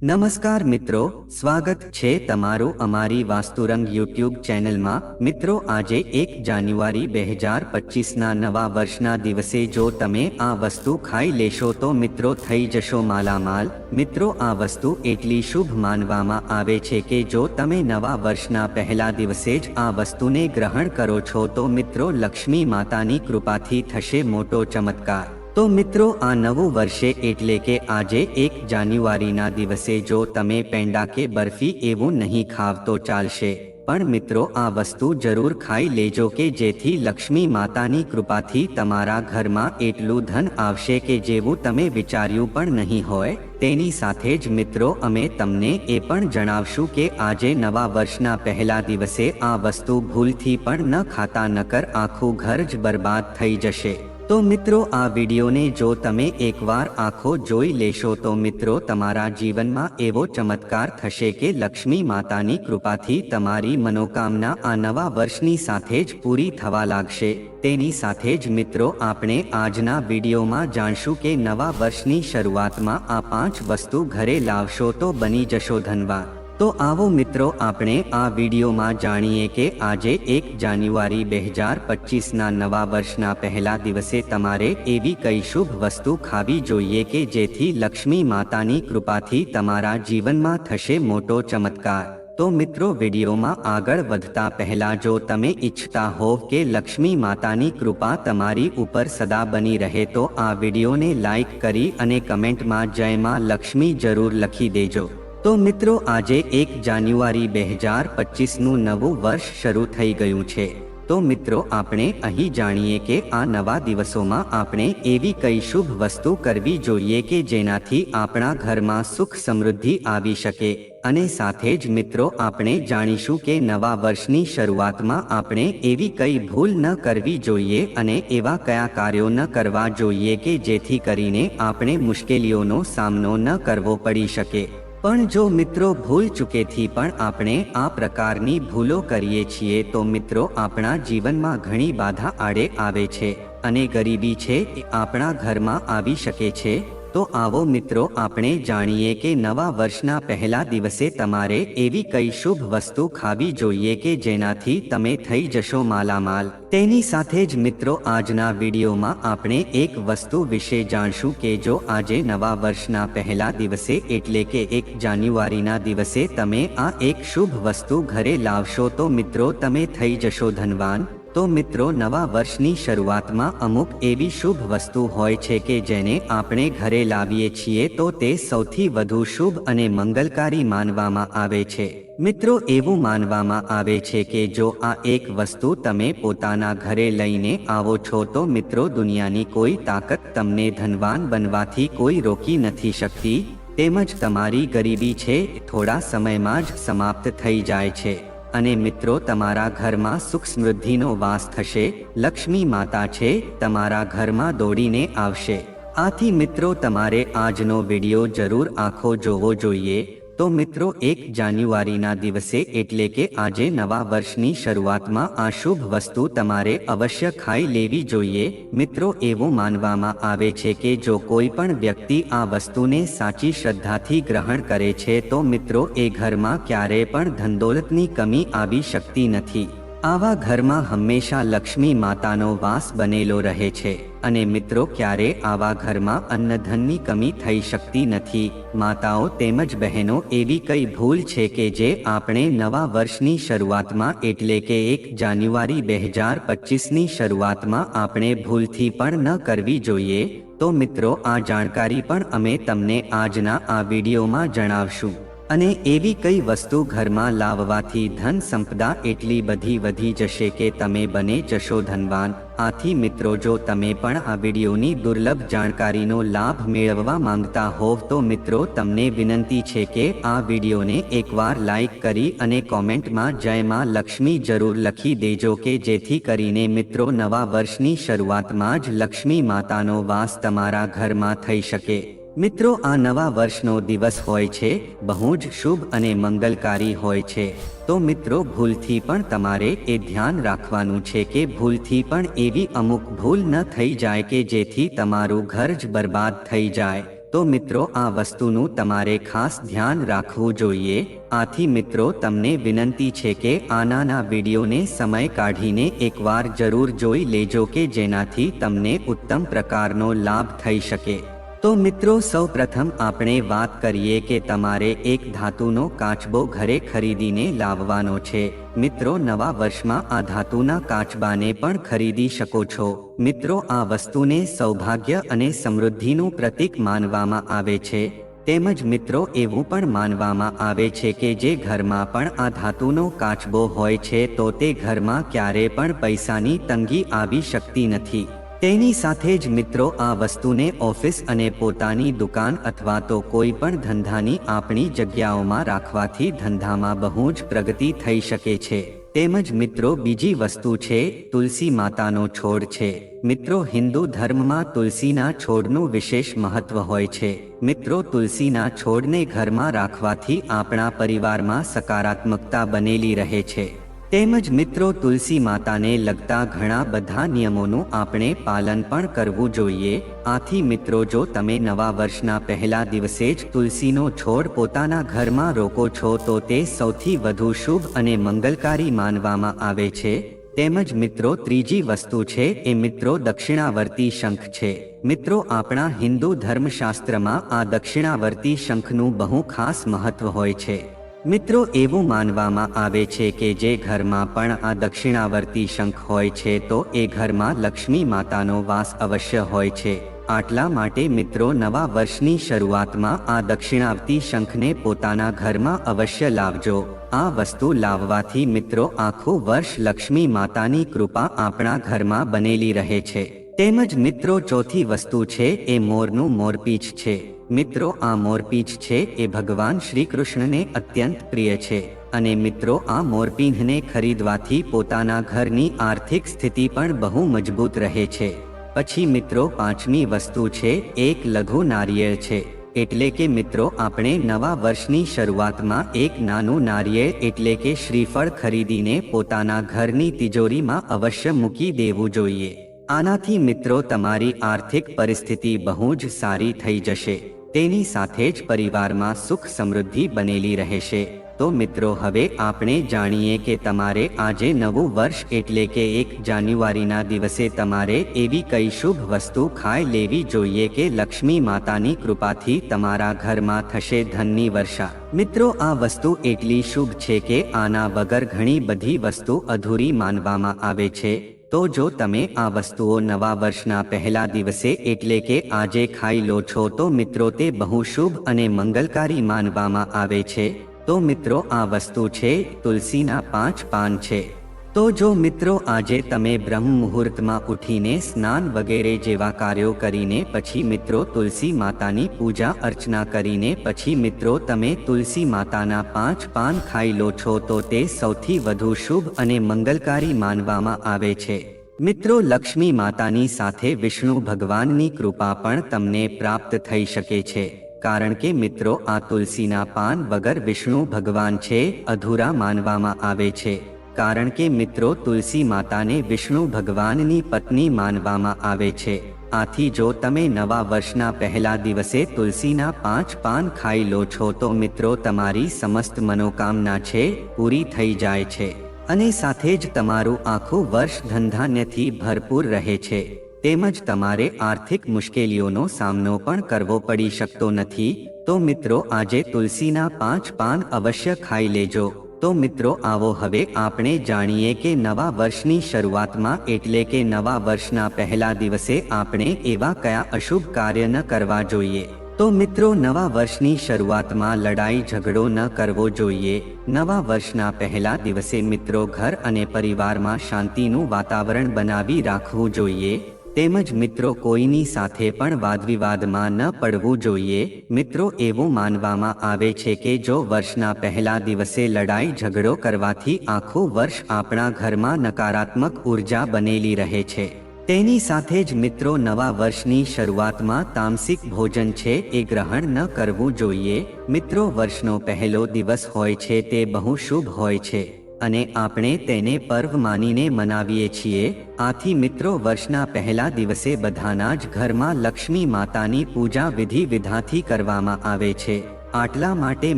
નમસ્કાર મિત્રો, સ્વાગત છે તમારું અમારી વાસ્તુરંગ યુટ્યુબ ચેનલમાં। મિત્રો, આજે 1 જાન્યુઆરી 2025ના નવા વર્ષના દિવસે જો તમે આ વસ્તુ ખાઈ લેશો તો મિત્રો થઈ જશો માલામાલ। મિત્રો, આ વસ્તુ એટલી શુભ માનવામાં આવે છે કે જો તમે નવા વર્ષના પહેલા દિવસે જ આ વસ્તુને ગ્રહણ કરો છો તો મિત્રો લક્ષ્મી માતાની કૃપાથી થશે મોટો ચમત્કાર। તો મિત્રો, આ નવું વર્ષે એટલે કે આજે 1 જાન્યુઆરીના દિવસે જો તમે પેંડા કે બરફી એવું નહીં ખાવ તો ચાલશે, પણ મિત્રો આ વસ્તુ જરૂર ખાઈ લેજો કે જેથી લક્ષ્મી માતાની કૃપાથી તમારા ઘરમાં એટલું ધન આવશે કે જેવું તમે વિચાર્યું પણ નહીં હોય। તેની સાથે જ મિત્રો અમે તમને એ પણ જણાવશું કે આજે નવા વર્ષના પહેલા દિવસે આ વસ્તુ ભૂલથી પણ ન ખાતા, નકર આખું ઘર જ બરબાદ થઈ જશે। તો મિત્રો, આ વિડીયોને જો તમે એકવાર આખો જોઈ લેશો તો મિત્રો તમારા જીવનમાં એવો ચમત્કાર થશે કે લક્ષ્મી માતાની કૃપાથી તમારી મનોકામના આ નવા વર્ષની સાથે જ પૂરી થવા લાગશે। તેની સાથે જ મિત્રો આપણે આજના વિડીયોમાં જાણશું કે નવા વર્ષની શરૂઆતમાં આ 5 વસ્તુ ઘરે લાવશો તો બની જશો ધનવાન। તો આવો મિત્રો આપણે આ વિડીયોમાં જાણીએ કે આજે 1 જાન્યુઆરી 2025ના નવા વર્ષના પહેલા દિવસે તમારે એવી કઈ શુભ વસ્તુ ખાવી જોઈએ કે જેથી લક્ષ્મી માતાની કૃપાથી તમારા જીવનમાં થશે મોટો ચમત્કાર। તો મિત્રો, વિડીયોમાં આગળ વધતા પહેલા જો તમે ઈચ્છતા હોવ કે લક્ષ્મી માતાની કૃપા તમારી ઉપર સદા બની રહે તો આ વિડીયોને લાઈક કરી અને કમેન્ટમાં જય માં લક્ષ્મી જરૂર લખી દેજો। તો મિત્રો, આજે 1 જાન્યુઆરી 2025નું નવું વર્ષ શરૂ થઈ ગયું છે। તો મિત્રો, આપણે અહીં જાણીએ કે આ નવા દિવસોમાં આપણે એવી કઈ શુભ વસ્તુ કરવી જોઈએ કે જેનાથી આપણા ઘરમાં સુખ સમૃદ્ધિ આવી શકે, અને સાથે જ મિત્રો આપણે જાણીશું કે નવા વર્ષની શરૂઆતમાં આપણે એવી કઈ ભૂલ ન કરવી જોઈએ અને એવા કયા કાર્યો ન કરવા જોઈએ કે જેથી કરીને આપણે મુશ્કેલીઓનો સામનો ન કરવો પડી શકે। પણ જો મિત્રો ભૂલ ચૂકેથી પણ આપણે આ પ્રકારની ભૂલો કરીએ છીએ તો મિત્રો આપણા જીવનમાં ઘણી બાધા આડે આવે છે અને ગરીબી છે એ આપણા ઘરમાં આવી શકે છે। તો આવો મિત્રો આપણે જાણીએ કે નવા વર્ષના પહેલા દિવસે તમારે એવી કઈ શુભ વસ્તુ ખાવી જોઈએ કે જેનાથી તમે થઈ જશો માલામાલ। તેની સાથે જ મિત્રો આજના વિડીયોમાં આપણે એક વસ્તુ વિશે જાણશું કે જો આજે નવા વર્ષના પહેલા દિવસે એટલે કે 1 જાન્યુઆરીના દિવસે તમે આ એક શુભ વસ્તુ ઘરે લાવશો તો મિત્રો તમે થઈ જશો ધનવાન। તો મિત્રો, નવા વર્ષની શરૂઆતમાં અમુક એવી શુભ વસ્તુ હોય છે કે જેને આપણે ઘરે લાવીએ છીએ તો તે સૌથી વધુ શુભ અને મંગલકારી માનવામાં આવે છે। મિત્રો, એવું માનવામાં આવે છે કે જો આ એક વસ્તુ તમે પોતાના ઘરે લઈને આવો છો તો મિત્રો દુનિયાની કોઈ તાકાત તમને ધનવાન બનવાથી કોઈ રોકી નથી શકતી, તેમજ તમારી ગરીબી છે થોડા સમયમાં જ સમાપ્ત થઈ જાય છે અને મિત્રો તમારા ઘરમાં સુખ સમૃદ્ધિનો વાસ થશે। લક્ષ્મી માતા છે તમારા ઘરમાં દોડીને આવશે। આથી મિત્રો તમારે આજનો વિડીયો જરૂર આખો જોવો જોઈએ। તો મિત્રો 1 જાન્યુઆરીના દિવસે એટલે કે આજે નવા વર્ષની શરૂઆતમાં આ શુભ વસ્તુ તમારે અવશ્ય ખાઈ લેવી જોઈએ। મિત્રો, એવું માનવામાં આવે છે કે જો કોઈ પણ વ્યક્તિ આ વસ્તુને સાચી શ્રદ્ધાથી ગ્રહણ કરે છે તો મિત્રો એ ઘરમાં ક્યારેય પણ ધનદોલતની કમી આવી શકતી નથી। આવા ઘરમાં હંમેશા લક્ષ્મી માતાનો વાસ બનેલો રહે છે અને મિત્રો ક્યારે આવા ઘરમાં અન્નધનની કમી થઈ શકતી નથી। માતાઓ તેમજ બહેનો એવી કઈ ભૂલ છે કે જે આપણે નવા વર્ષની શરૂઆતમાં એટલે કે 1 જાન્યુઆરી 2025ની શરૂઆતમાં આપણે ભૂલથી પણ ન કરવી જોઈએ। તો મિત્રો આ જાણકારી પણ અમે તમને આજના આ વિડીયોમાં જણાવશું અને એવી કઈ વસ્તુ ઘરમાં લાવવાથી ધન સંપદા એટલી બધી વધી જશે કે તમે બને જશો ધનવાન। આથી મિત્રો જો તમે પણ આ વિડીયોની દુર્લભ જાણકારીનો લાભ મેળવવા માંગતા હોવ તો મિત્રો તમને વિનંતી છે કે આ વિડીયોને એકવાર લાઈક કરી અને કોમેન્ટમાં જય માં લક્ષ્મી જરૂર લખી દેજો કે જેથી કરીને મિત્રો નવા વર્ષની શરૂઆતમાં જ લક્ષ્મી માતાનો વાસ તમારા ઘરમાં થઈ શકે। મિત્રો, આ નવા વર્ષનો દિવસ હોય છે બહુ જ શુભ અને મંગલકારી હોય છે। તો મિત્રો ભૂલથી પણ તમારે એ ધ્યાન રાખવાનું છે કે ભૂલથી પણ એવી અમુક ભૂલ ન થઈ જાય કે જેથી તમારું ઘર જ બરબાદ થઈ જાય। તો મિત્રો આ વસ્તુનું તમારે ખાસ ધ્યાન રાખવું જોઈએ. આથી મિત્રો તમને વિનંતી છે કે આનાના વિડીયોને સમય કાઢીને એકવાર જરૂર જોઈ લેજો કે જેનાથી તમને ઉત્તમ પ્રકારનો લાભ થઈ શકે. તો મિત્રો સૌપ્રથમ આપણે વાત કરીએ કે તમારે એક ધાતુનો કાચબો ઘરે ખરીદીને લાવવાનો છે. મિત્રો નવા વર્ષમાં આ ધાતુના કાચબાને પણ ખરીદી શકો છો. મિત્રો આ વસ્તુને સૌભાગ્ય અને સમૃદ્ધિનું પ્રતીક માનવામાં આવે છે. તેમજ મિત્રો એવું પણ માનવામાં આવે છે કે જે ઘરમાં પણ આ ધાતુનો કાચબો હોય છે તો તે ઘરમાં ક્યારે પણ પૈસાની તંગી આવી શકતી નથી. તેની સાથે જ મિત્રો આ વસ્તુને ઓફિસ અને પોતાની દુકાન અથવા તો કોઈ પણ ધંધાની આપણી જગ્યાઓમાં રાખવાથી ધંધામાં બહુ જ પ્રગતિ થઈ શકે છે. તેમજ મિત્રો બીજી વસ્તુ છે તુલસી માતાનો છોડ છે. મિત્રો હિન્દુ ધર્મમાં તુલસીના છોડનું વિશેષ મહત્વ હોય છે. મિત્રો તુલસીના છોડને ઘરમાં રાખવાથી આપણા પરિવારમાં સકારાત્મકતા બનેલી રહે છે. તેમજ મિત્રો તુલસી માતાને લગતા ઘણા બધા નિયમોનું આપણે પાલન પણ કરવું જોઈએ. આથી મિત્રો જો તમે નવા વર્ષના પહેલા દિવસે જ તુલસીનો છોડ પોતાના ઘરમાં રોકો છો તો તે સૌથી વધુ શુભ અને મંગલકારી માનવામાં આવે છે. તેમજ મિત્રો ત્રીજી વસ્તુ છે એ મિત્રો દક્ષિણાવર્તી શંખ છે. મિત્રો આપણા હિન્દુ ધર્મશાસ્ત્રમાં આ દક્ષિણાવર્તી શંખનું બહુ ખાસ મહત્વ હોય છે. મિત્રો એવું માનવામાં આવે છે કે જે ઘરમાં પણ આ દક્ષિણાવર્તી શંખ હોય છે તો એ ઘરમાં લક્ષ્મી માતાનો વાસ અવશ્ય હોય છે. આટલા માટે મિત્રો નવા વર્ષની શરૂઆતમાં આ દક્ષિણાવર્તી શંખને પોતાના ઘરમાં અવશ્ય લાવજો. આ વસ્તુ લાવવાથી મિત્રો આખું વર્ષ લક્ષ્મી માતાની કૃપા આપણા ઘરમાં બનેલી રહે છે. તેમજ મિત્રો ચોથી વસ્તુ છે એ મોરનું મોરપીંછ છે. મિત્રો આ મોરપીંછ છે એ ભગવાન શ્રી કૃષ્ણને અત્યંત પ્રિય છે અને મિત્રો આ મોરપીંછને ખરીદવાથી પોતાના ઘરની આર્થિક સ્થિતિ પણ બહુ મજબૂત રહે છે. પછી મિત્રો પાંચમી વસ્તુ છે એક લઘુ નારિયેળ છે. એટલે કે મિત્રો આપણે નવા વર્ષની શરૂઆતમાં એક નાનું નારિયેળ એટલે કે શ્રીફળ ખરીદીને પોતાના ઘરની તિજોરીમાં અવશ્ય મૂકી દેવું જોઈએ. આનાથી મિત્રો તમારી આર્થિક પરિસ્થિતિ બહુ જ સારી થઈ જશે. તેની સાથે જ પરિવારમાં સુખ સમૃદ્ધિ બનેલી રહેશે. તો મિત્રો હવે આપણે જાણીએ કે તમારે આજે નવું વર્ષ એટલે કે 1 જાન્યુઆરીના દિવસે તમારે એવી કઈ શુભ વસ્તુ ખાઈ લેવી જોઈએ કે લક્ષ્મી માતાની કૃપાથી તમારા ઘરમાં થશે ધનની વર્ષા. મિત્રો આ વસ્તુ એટલી શુભ છે કે આના વગર ઘણી બધી વસ્તુ અધૂરી માનવામાં આવે છે. તો જો તમે આ વસ્તુઓ નવા વર્ષના પહેલા દિવસે એટલે કે આજે ખાઈ લો છો તો મિત્રો તે બહુ શુભ અને મંગલકારી માનવામાં આવે છે. તો મિત્રો આ વસ્તુ છે તુલસીના 5 પાન છે. તો જો મિત્રો આજે તમે બ્રહ્મ મુહૂર્તમાં ઉઠીને સ્નાન વગેરે જેવા કાર્યો કરીને પછી મિત્રો તુલસી માતાની પૂજા અર્ચના કરીને પછી મિત્રો તમે તુલસી માતાના 5 પાન ખાઈ લો છો તો તે સૌથી વધુ શુભ અને મંગલકારી માનવામાં આવે છે. મિત્રો લક્ષ્મી માતાની સાથે વિષ્ણુ ભગવાનની કૃપા પણ તમને પ્રાપ્ત થઈ શકે છે. કારણ કે મિત્રો આ તુલસીના પાન વગર વિષ્ણુ ભગવાન છે અધૂરા માનવામાં આવે છે. કારણ કે મિત્રો તુલસી માતાને વિષ્ણુ ભગવાનની પત્ની માનવામાં આવે છે. આથી જો તમે નવા વર્ષના પહેલા દિવસે તુલસીના 5 પાન ખાઈ લો છો તો મિત્રો તમારી સમસ્ત મનોકામના છે પૂરી થઈ જાય છે અને સાથે જ તમારું આખું વર્ષ ધનધાન્યથી ભરપૂર રહે છે. તેમજ તમારે આર્થિક મુશ્કેલીઓનો સામનો પણ કરવો પડી શકતો નથી. તો મિત્રો આજે તુલસીના 5 પાન અવશ્ય ખાઈ લેજો. તો મિત્રો આવો હવે આપણે જાણીએ કે નવા વર્ષની શરૂઆતમાં એટલે કે નવા વર્ષના પહેલા દિવસે આપણે એવા કયા અશુભ કાર્ય ન કરવા જોઈએ. તો મિત્રો નવા વર્ષની શરૂઆતમાં લડાઈ ઝઘડો ન કરવો જોઈએ. નવા વર્ષના પહેલા દિવસે મિત્રો ઘર અને પરિવારમાં શાંતિનું વાતાવરણ બનાવી રાખવું જોઈએ. તેમજ મિત્રો કોઈની સાથે પણ વાદવિવાદમાં ન પડવું જોઈએ. મિત્રો એવું માનવામાં આવે છે કે જો વર્ષના પહેલા દિવસે લડાઈ ઝઘડો કરવાથી આખું વર્ષ આપણા ઘરમાં નકારાત્મક ઉર્જા બનેલી રહે છે. તેની સાથે જ મિત્રો નવા વર્ષની શરૂઆતમાં તામસિક ભોજન છે એ ગ્રહણ ન કરવું જોઈએ. મિત્રો વર્ષનો પહેલો દિવસ હોય છે તે બહુ શુભ હોય છે. અને આપણે તેને પર્વ માનીને મનાવીએ છીએ. આથી મિત્રો વર્ષના પહેલા દિવસે બધાના જ ઘરમાં લક્ષ્મી માતાની પૂજા વિધિ વિધાનથી કરવામાં આવે છે. આટલા માટે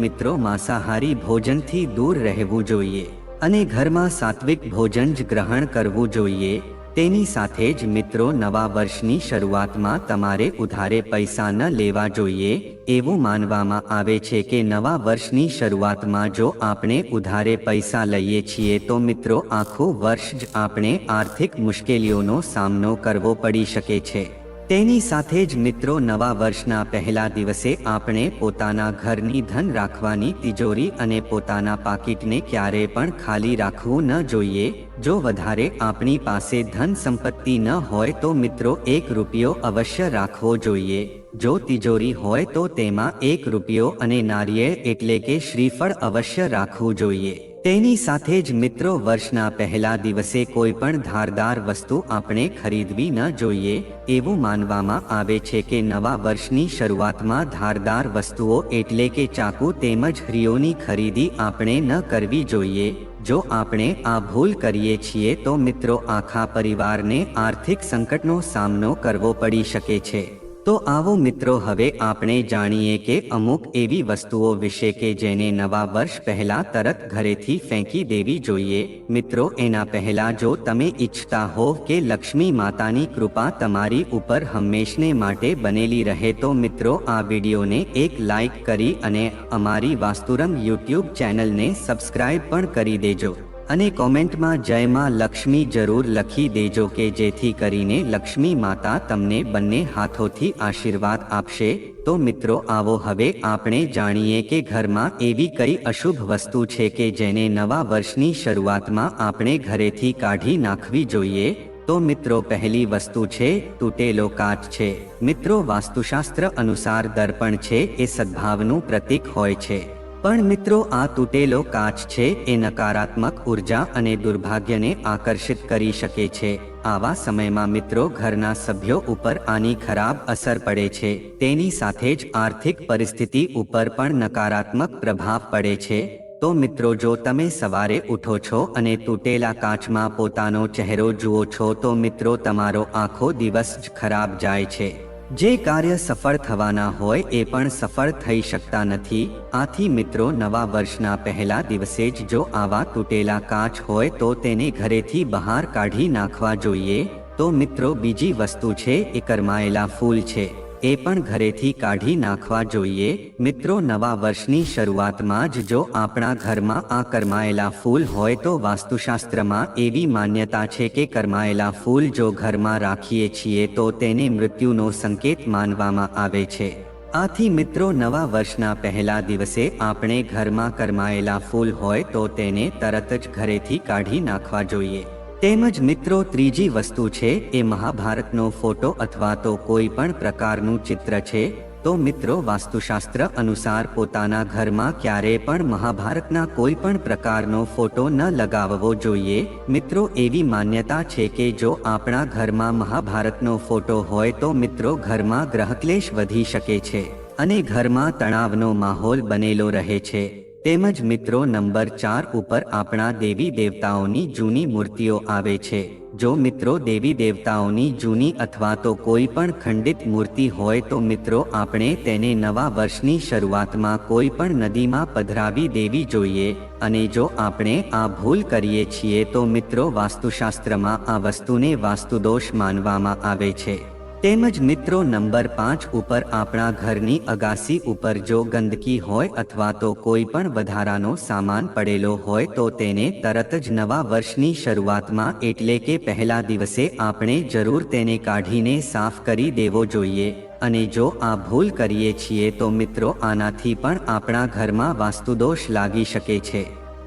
મિત્રો માંસાહારી ભોજનથી દૂર રહેવું જોઈએ અને ઘરમાં સાત્વિક ભોજન જ ગ્રહણ કરવું જોઈએ. તેની સાથે જ મિત્રો નવા વર્ષની શરૂઆતમાં તમારે ઉધારે પૈસા ન લેવા જોઈએ. એવું માનવામાં આવે છે કે નવા વર્ષની શરૂઆતમાં જો આપણે ઉધારે પૈસા લઈએ છીએ તો મિત્રો આખું વર્ષ જ આપણે આર્થિક મુશ્કેલીઓનો સામનો કરવો પડી શકે છે. તેની સાથે જ મિત્રો નવા વર્ષના પહેલા દિવસે આપણે પોતાના ઘરની ધન રાખવાની તિજોરી અને પોતાના પાકીટને ક્યારે પણ ખાલી રાખવું ન જોઈએ. જો વધારે આપણી પાસે ધન સંપત્તિ ન હોય તો મિત્રો 1 રૂપિયો અવશ્ય રાખવો જોઈએ. જો તિજોરી હોય તો તેમાં 1 રૂપિયો અને નારિયેળ એટલે કે શ્રીફળ અવશ્ય રાખવું જોઈએ. તેની સાથે જ મિત્રો વર્ષના પહેલા દિવસે કોઈ પણ ધારદાર વસ્તુ આપણે ખરીદવી ન જોઈએ. એવું માનવામાં આવે છે કે નવા વર્ષની શરૂઆતમાં ધારદાર વસ્તુઓ એટલે કે ચાકુ તેમજ હરિયોની ખરીદી આપણે ન કરવી જોઈએ. જો આપણે આ ભૂલ કરીએ છીએ તો મિત્રો આખા પરિવારને આર્થિક સંકટનો સામનો કરવો પડી શકે છે. તો આવો મિત્રો હવે આપણે જાણીએ કે અમુક એવી વસ્તુઓ વિશે કે જેને નવા વર્ષ પહેલા તરત ઘરેથી ફેંકી દેવી જોઈએ. મિત્રો એના પહેલા જો તમે ઈચ્છતા હો કે લક્ષ્મી માતાની કૃપા તમારી ઉપર હંમેશને માટે બનેલી રહે તો મિત્રો આ વિડીયોને એક લાઈક કરી અને અમારી વાસ્તુરંગ યુટ્યુબ ચેનલને સબસ્ક્રાઇબ પણ કરી દેજો અને કોમેન્ટમાં જય માં લક્ષ્મી જરૂર લખી દેજો કે જેથી કરીને લક્ષ્મી માતા તમને બંને હાથોથી આશીર્વાદ આપશે. તો મિત્રો આવો હવે આપણે જાણીએ કે ઘરમાં એવી કઈ અશુભ વસ્તુ છે કે જેને નવા વર્ષની શરૂઆતમાં આપણે ઘરેથી કાઢી નાખવી જોઈએ. તો મિત્રો પહેલી વસ્તુ છે તૂટેલો કાચ છે. મિત્રો વાસ્તુશાસ્ત્ર અનુસાર દર્પણ છે એ સદ્ભાવનું પ્રતીક હોય છે, પણ મિત્રો આ તૂટેલો કાચ છે એ નકારાત્મક ઉર્જા અને દુર્ભાગ્યને આકર્ષિત કરી શકે છે. આવા સમયમાં મિત્રો ઘરના સભ્યો ઉપર આની ખરાબ અસર પડે છે. તેની સાથે જ આર્થિક પરિસ્થિતિ ઉપર પણ નકારાત્મક પ્રભાવ પડે છે. તો મિત્રો જો તમે સવારે ઉઠો છો અને તૂટેલા કાચમાં પોતાનો ચહેરો જુઓ છો તો મિત્રો તમારો આખો દિવસ જ ખરાબ જાય છે. જે કાર્ય સફળ થવાના હોય એ પણ સફળ થઈ શકતા નથી. આથી મિત્રો નવા વર્ષના પહેલા દિવસે જ જો આવા તૂટેલા કાચ હોય તો તેને ઘરેથી બહાર કાઢી નાખવા જોઈએ. તો મિત્રો બીજી વસ્તુ છે એ કરમાયેલા ફૂલ છે, એ પણ ઘરેથી કાઢી નાખવા જોઈએ. મિત્રો નવા વર્ષની શરૂઆતમાં જ જો આપણા ઘરમાં આ કરમાયેલા ફૂલ હોય તો વાસ્તુશાસ્ત્રમાં એવી માન્યતા છે કે કરમાયેલા ફૂલ જો ઘરમાં રાખીએ છીએ તો તેને મૃત્યુનો સંકેત માનવામાં આવે છે. આથી મિત્રો નવા વર્ષના પહેલા દિવસે આપણે ઘરમાં કરમાયેલા ફૂલ હોય તો તેને તરત જ ઘરેથી કાઢી નાખવા જોઈએ. તેમજ મિત્રો ત્રીજી વસ્તુ છે એ મહાભારતનો ફોટો અથવા તો કોઈ પણ પ્રકારનું ચિત્ર છે. તો મિત્રો વાસ્તુશાસ્ત્ર અનુસાર પોતાના ઘરમાં ક્યારેય પણ મહાભારતના કોઈ પણ પ્રકારનો ફોટો ન લગાવવો જોઈએ. મિત્રો એવી માન્યતા છે કે જો આપણા ઘરમાં મહાભારતનો ફોટો હોય તો મિત્રો ઘરમાં ગ્રહક્લેશ વધી શકે છે અને ઘરમાં તણાવનો માહોલ બનેલો રહે છે. તેમજ મિત્રો નંબર 4 ઉપર આપણા દેવી દેવતાઓની જૂની મૂર્તિઓ આવે છે. જો મિત્રો દેવી દેવતાઓની જૂની અથવા તો કોઈ પણ ખંડિત મૂર્તિ હોય તો મિત્રો આપણે તેને નવા વર્ષની શરૂઆતમાં કોઈ પણ નદીમાં પધરાવી દેવી જોઈએ. અને જો આપણે આ ભૂલ કરીએ છીએ તો મિત્રો વાસ્તુશાસ્ત્રમાં આ વસ્તુને વાસ્તુદોષ માનવામાં આવે છે. તેમજ મિત્રો નંબર 5 ઉપર આપણા ઘરની અગાસી ઉપર જો ગંદકી હોય અથવા તો કોઈ પણ વધારાનો સામાન પડેલો હોય તો તેને તરત જ નવા વર્ષની શરૂઆતમાં એટલે કે પહેલા દિવસે આપણે જરૂર તેને કાઢીને સાફ કરી દેવો જોઈએ. અને જો આ ભૂલ કરીએ છીએ તો મિત્રો આનાથી પણ આપણા ઘરમાં વાસ્તુદોષ લાગી શકે છે.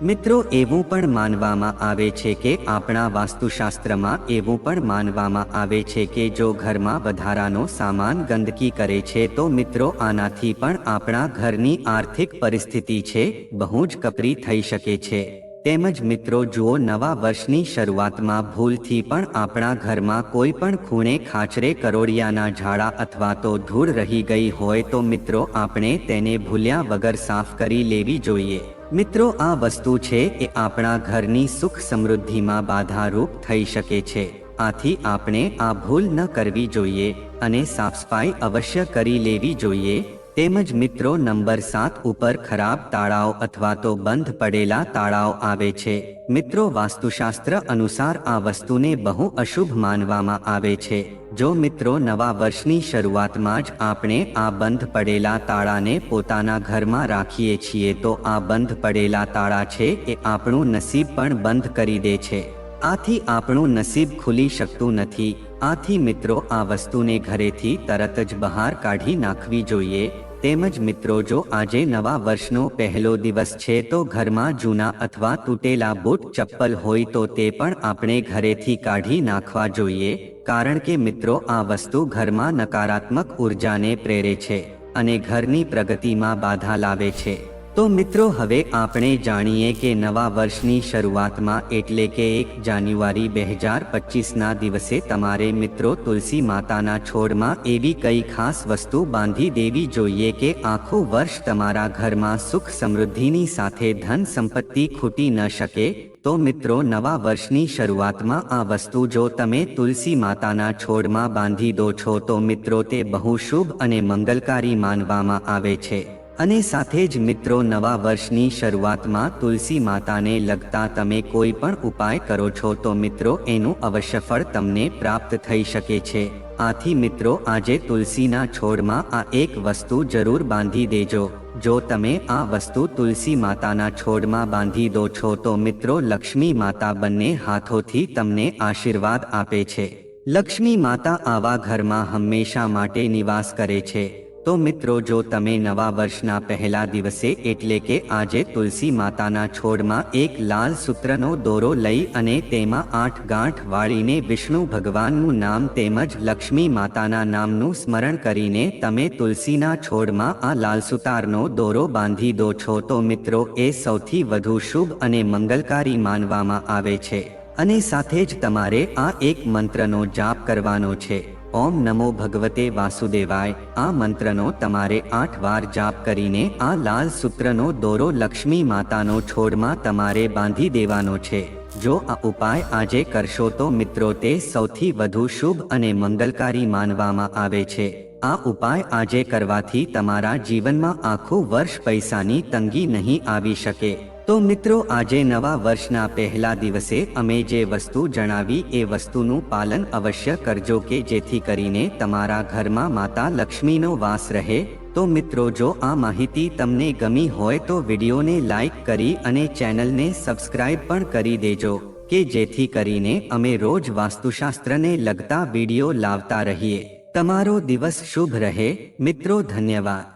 મિત્રો એવું પણ માનવામાં આવે છે કે આપણા વાસ્તુશાસ્ત્રમાં એવું પણ માનવામાં આવે છે કે જો ઘરમાં વધારાનો સામાન ગંદકી કરે છે તો મિત્રો આનાથી પણ આપણા ઘરની આર્થિક પરિસ્થિતિ છે બહુ જ કપરી થઈ શકે છે. તેમજ મિત્રો જુઓ, નવા વર્ષની શરૂઆતમાં ભૂલથી પણ આપણા ઘરમાં કોઈ પણ ખૂણે ખાચરે કરોળિયાના ઝાડા અથવા તો ધૂળ રહી ગઈ હોય તો મિત્રો આપણે તેને ભૂલ્યા વગર સાફ કરી લેવી જોઈએ. મિત્રો આ વસ્તુ છે એ આપણા ઘરની સુખ સમૃદ્ધિમાં બાધારૂપ થઈ શકે છે. આથી આપણે આ ભૂલ ન કરવી જોઈએ અને સાફસફાઈ અવશ્ય કરી લેવી જોઈએ. તેમજ મિત્રો નંબર 7 ઉપર ખરાબ તાળાઓ અથવા તો બંધ પડેલા તાળાઓ આવે છે. મિત્રો વાસ્તુશાસ્ત્ર અનુસાર આ વસ્તુને બહુ અશુભ માનવામાં આવે છે. જો મિત્રો નવા વર્ષની શરૂઆતમાં જ આપણે આ બંધ પડેલા તાળાને પોતાના ઘરમાં રાખીએ છીએ તો આ બંધ પડેલા તાળા છે એ આપણું નસીબ પણ બંધ કરી દે છે. આથી આપણું નસીબ ખુલી શકતું નથી. આથી મિત્રો આ વસ્તુને ઘરેથી તરત જ બહાર કાઢી નાખવી જોઈએ. તેમજ મિત્રો જો આજે નવા વર્ષનો પહેલો દિવસ છે તો ઘરમાં જૂના અથવા તૂટેલા બૂટ ચપ્પલ હોય તો તે પણ આપણે ઘરેથી કાઢી નાખવા જોઈએ. કારણ કે મિત્રો આ વસ્તુ ઘરમાં નકારાત્મક ઉર્જાને પ્રેરે છે અને ઘરની પ્રગતિમાં બાધા લાવે છે. તો મિત્રો હવે આપણે જાણીએ કે નવા વર્ષની શરૂઆતમાં એટલે કે 1 જાન્યુઆરી 2025ના દિવસે તમારે મિત્રો તુલસી માતાના છોડમાં એવી કઈ ખાસ વસ્તુ બાંધી દેવી જોઈએ કે આખું વર્ષ તમારા ઘરમાં સુખ સમૃદ્ધિની સાથે ધન સંપત્તિ ખૂટી ન શકે. તો મિત્રો નવા વર્ષની શરૂઆતમાં આ વસ્તુ જો તમે તુલસી માતાના છોડમાં બાંધી દો છો તો મિત્રો તે બહુ શુભ અને મંગલકારી માનવામાં આવે છે. અને સાથે જ મિત્રો નવા વર્ષની શરૂઆતમાં તુલસી માતાને લગતા તમે કોઈ પણ ઉપાય કરો છો તો મિત્રો એનું અવશ્ય ફળ તમને પ્રાપ્ત થઈ શકે છે. આથી મિત્રો આજે તુલસીના છોડમાં આ એક વસ્તુ જરૂર બાંધી દેજો. જો તમે આ વસ્તુ તુલસી માતાના છોડમાં બાંધી દો છો તો મિત્રો લક્ષ્મી માતા બંને હાથોથી તમને આશીર્વાદ આપે છે. લક્ષ્મી માતા આવા ઘરમાં હંમેશા માટે નિવાસ કરે છે. તો મિત્રો જો તમે નવા વર્ષના પહેલા દિવસે એટલે કે આજે તુલસી માતાના છોડમાં એક લાલ સૂત્રનો દોરો લઈ અને તેમાં 8 ગાંઠ વાળીને વિષ્ણુ ભગવાનનું નામ તેમજ લક્ષ્મી માતાના નામનું સ્મરણ કરીને તમે તુલસીના છોડમાં આ લાલ સૂતારનો દોરો બાંધી દો છો તો મિત્રો એ સૌથી વધુ શુભ અને મંગલકારી માનવામાં આવે છે. અને સાથે જ તમારે આ એક મંત્રનો જાપ કરવાનો છે. ઓમ નમો ભગવતે વાસુદેવાય. આ મંત્રનો તમારે 8 વાર જાપ કરીને આ લાલ સૂત્રનો દોરો લક્ષ્મી માતાનો છોડમાં તમારે બાંધી દેવાનો છે. જો આ ઉપાય આજે કરશો તો મિત્રો તે સૌથી વધુ શુભ અને મંગલકારી માનવામાં આવે છે. આ ઉપાય આજે કરવાથી તમારા જીવનમાં આખું વર્ષ પૈસાની તંગી નહીં આવી શકે. તો મિત્રો આજે નવા વર્ષના પહેલા દિવસે અમે જે વસ્તુ જણાવી એ વસ્તુનું પાલન અવશ્ય કરજો કે જેથી કરીને તમારા ઘરમાં માતા લક્ષ્મીનો વાસ રહે. તો મિત્રો જો આ માહિતી તમને ગમી હોય તો વિડીયોને લાઈક કરી અને ચેનલને સબસ્ક્રાઇબ પણ કરી દેજો કે જેથી કરીને અમે રોજ વાસ્તુશાસ્ત્રને લગતા વિડીયો લાવતા રહીએ. તમારો દિવસ શુભ રહે. મિત્રો ધન્યવાદ.